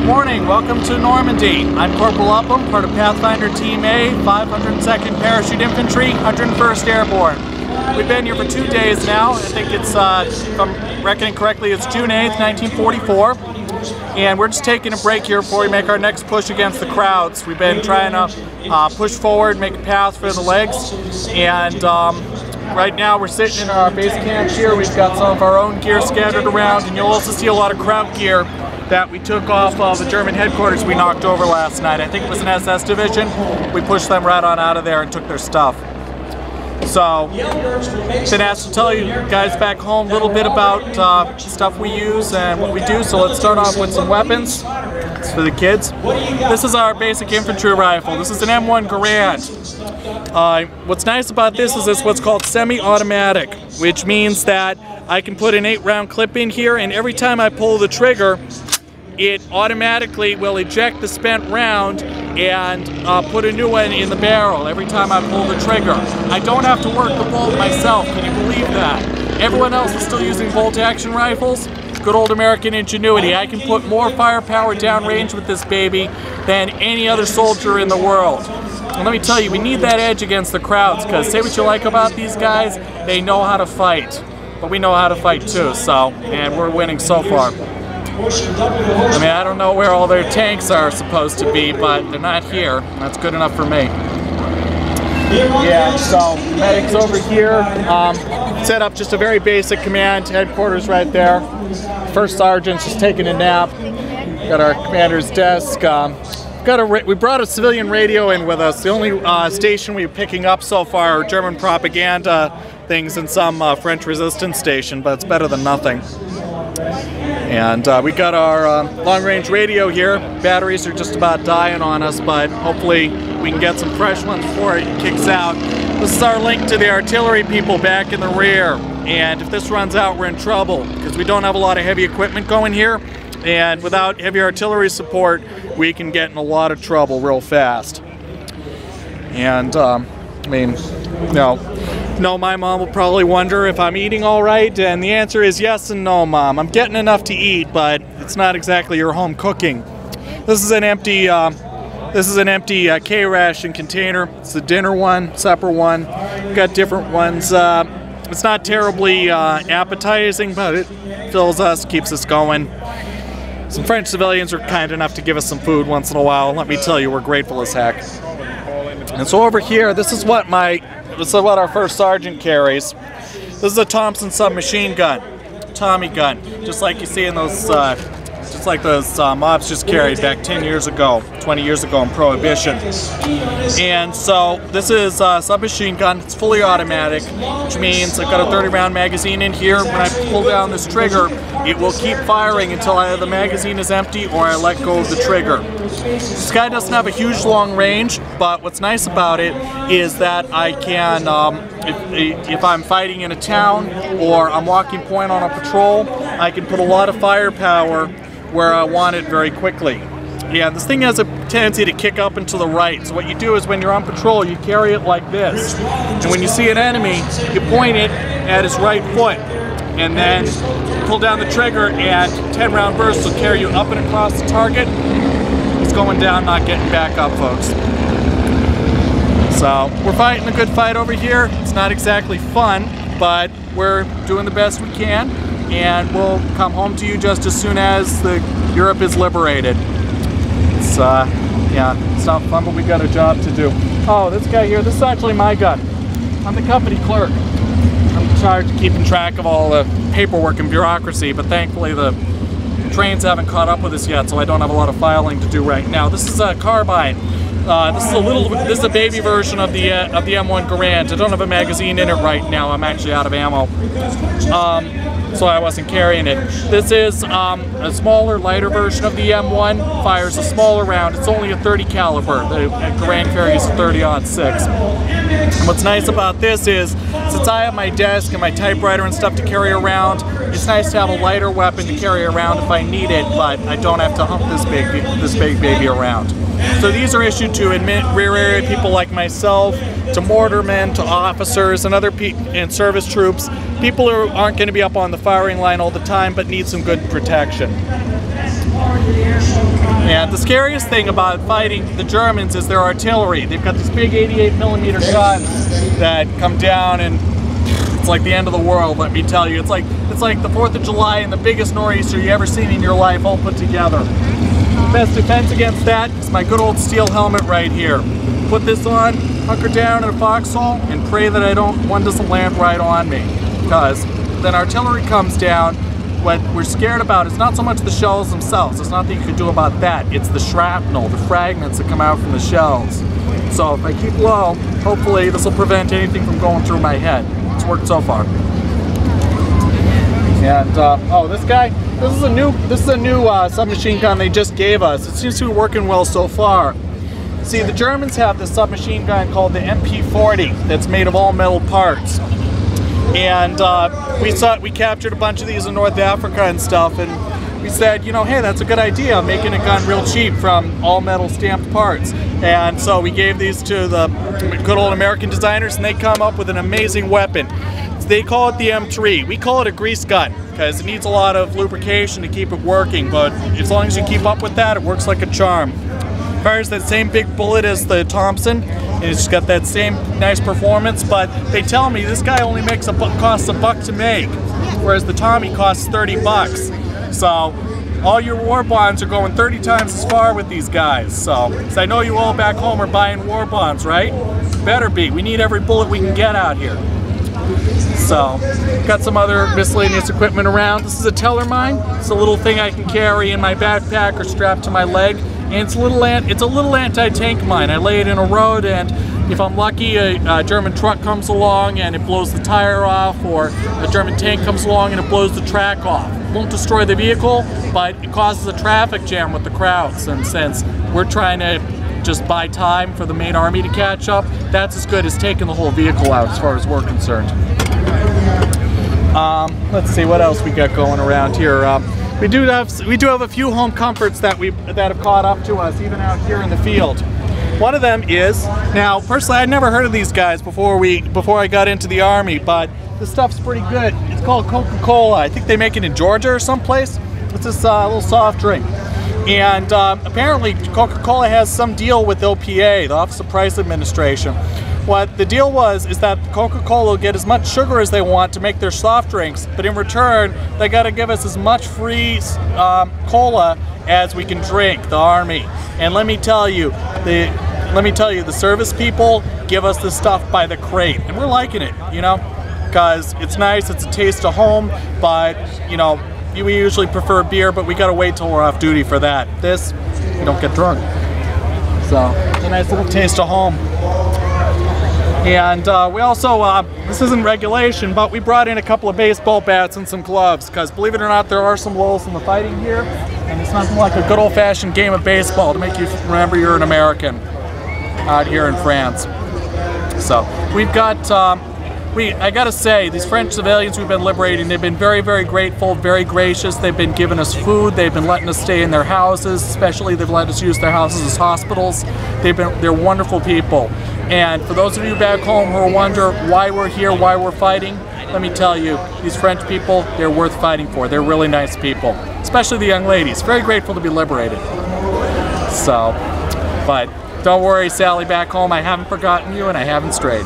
Good morning, welcome to Normandy. I'm Corporal Upham, part of Pathfinder Team A, 502nd Parachute Infantry, 101st Airborne. We've been here for 2 days now. I think it's, if I'm reckoning correctly, it's June 8th, 1944. And we're just taking a break here before we make our next push against the crowds. We've been trying to push forward, make a path for the legs. And right now we're sitting in our base camp here. We've got some of our own gear scattered around, and you'll also see a lot of crowd gear that we took off of the German headquarters we knocked over last night. I think it was an SS division. We pushed them right on out of there and took their stuff. So, been asked to tell you guys back home a little bit about stuff we use and what we do. So let's start off with some weapons. It's for the kids. This is our basic infantry rifle. This is an M1 Garand. What's nice about this is it's what's called semi-automatic, which means that I can put an 8-round clip in here, and every time I pull the trigger, it automatically will eject the spent round and put a new one in the barrel every time I pull the trigger. I don't have to work the bolt myself, can you believe that? Everyone else is still using bolt action rifles. Good old American ingenuity. I can put more firepower downrange with this baby than any other soldier in the world. And let me tell you, we need that edge against the crowds, because say what you like about these guys, they know how to fight. But we know how to fight too, so, and we're winning so far. I mean, I don't know where all their tanks are supposed to be, but they're not here. That's good enough for me. Yeah, so medics over here. Set up just a very basic command headquarters right there. First sergeant's just taking a nap. Got our commander's desk. We brought a civilian radio in with us. The only station we're picking up so far are German propaganda things and some French resistance station, but it's better than nothing. And we got our long-range radio here. Batteries are just about dying on us, but hopefully we can get some fresh ones before it kicks out. This is our link to the artillery people back in the rear. And if this runs out, we're in trouble, because we don't have a lot of heavy equipment going here. And without heavy artillery support, we can get in a lot of trouble real fast. And, I mean, no, my mom will probably wonder if I'm eating all right, and the answer is yes and no, Mom. I'm getting enough to eat, but it's not exactly your home cooking. This is an empty K-ration container. It's the dinner one, supper one. We've got different ones. It's not terribly appetizing, but it fills us, keeps us going. Some French civilians are kind enough to give us some food once in a while. Let me tell you, we're grateful as heck. And so over here, this is what our first sergeant carries. This is a Thompson submachine gun, Tommy gun, just like you see in those, mobs just carried back 10 years ago, 20 years ago in Prohibition. And so this is a submachine gun. It's fully automatic, which means I've got a 30-round magazine in here. When I pull down this trigger, it will keep firing until either the magazine is empty or I let go of the trigger. This guy doesn't have a huge long range, but what's nice about it is that I can, if I'm fighting in a town or I'm walking point on a patrol, I can put a lot of firepower where I want it very quickly. Yeah, this thing has a tendency to kick up and to the right. So what you do is when you're on patrol, you carry it like this. And when you see an enemy, you point it at his right foot. And then pull down the trigger, and 10-round bursts will carry you up and across the target. It's going down, not getting back up, folks. So we're fighting a good fight over here. It's not exactly fun, but we're doing the best we can. And we'll come home to you just as soon as Europe is liberated. It's, yeah, it's not fun, but we've got a job to do. Oh, this guy here, this is actually my gun. I'm the company clerk. I'm in charge of keeping track of all the paperwork and bureaucracy, but thankfully the trains haven't caught up with us yet, so I don't have a lot of filing to do right now. This is a carbine. This is a baby version of the M1 Garand. I don't have a magazine in it right now. I'm actually out of ammo. So I wasn't carrying it. This is a smaller, lighter version of the M1. Fires a smaller round. It's only a 30 caliber. The Garand carries a 30-06. And what's nice about this is, since I have my desk and my typewriter and stuff to carry around, it's nice to have a lighter weapon to carry around if I need it, but I don't have to hump this big baby around. So these are issued to rear area people like myself, to mortarmen, to officers, and other and service troops, people who aren't going to be up on the firing line all the time but need some good protection. And the scariest thing about fighting the Germans is their artillery. They've got these big 88mm guns that come down, and it's like the end of the world, let me tell you. It's like the 4th of July and the biggest nor'easter you ever seen in your life all put together. The best defense against that is my good old steel helmet right here. Put this on, hunker down in a foxhole, and pray that one doesn't land right on me. Because then artillery comes down. What we're scared about is not so much the shells themselves. There's nothing you can do about that. It's the shrapnel, the fragments that come out from the shells. So if I keep low, hopefully this will prevent anything from going through my head. It's worked so far. And oh, this guy, this is a new submachine gun they just gave us. It seems to be working well so far. See, the Germans have this submachine gun called the MP40 that's made of all metal parts. And we captured a bunch of these in North Africa and stuff, and we said, you know, hey, that's a good idea, making a gun real cheap from all metal stamped parts. And so we gave these to the good old American designers, and they come up with an amazing weapon. They call it the M3. We call it a grease gun because it needs a lot of lubrication to keep it working, but as long as you keep up with that, it works like a charm. Fires that same big bullet as the Thompson, and it's got that same nice performance, but they tell me this guy only costs $1 to make, whereas the Tommy costs 30 bucks. So all your war bonds are going 30 times as far with these guys. So I know you all back home are buying war bonds, right? Better be. We need every bullet we can get out here. So, got some other miscellaneous equipment around. This is a teller mine. It's a little thing I can carry in my backpack or strapped to my leg. And it's a little anti-tank mine. I lay it in a road, and if I'm lucky, a German truck comes along and it blows the tire off, or a German tank comes along and it blows the track off. It won't destroy the vehicle, but it causes a traffic jam with the crowds. And since we're trying to just buy time for the main army to catch up, that's as good as taking the whole vehicle out as far as we're concerned. Let's see what else we got going around here. We do have a few home comforts that have caught up to us even out here in the field. One of them is, now personally I'd never heard of these guys before I got into the army, but this stuff's pretty good. It's called Coca Cola. I think they make it in Georgia or someplace. It's this little soft drink. And apparently Coca Cola has some deal with OPA, the Office of Price Administration. What the deal is that Coca Cola will get as much sugar as they want to make their soft drinks, but in return they got to give us as much free cola as we can drink, the army. And let me tell you, the service people give us this stuff by the crate, and we're liking it, you know, because it's nice, it's a taste of home, but you know, we usually prefer beer, but we got to wait till we're off duty for that. This, you don't get drunk. So it's a nice little taste of home. And we also, this isn't regulation, but we brought in a couple of baseball bats and some gloves, because believe it or not, there are some lulls in the fighting here, and it's nothing like a good old-fashioned game of baseball to make you remember you're an American out here in France. So we've got, I gotta say, these French civilians we've been liberating, they've been very, very grateful, very gracious. They've been giving us food, they've been letting us stay in their houses, especially they've let us use their houses as hospitals. They're wonderful people. And for those of you back home who are wondering why we're here, why we're fighting, let me tell you, these French people, they're worth fighting for. They're really nice people, especially the young ladies. Very grateful to be liberated. So, but don't worry, Sally back home, I haven't forgotten you and I haven't strayed.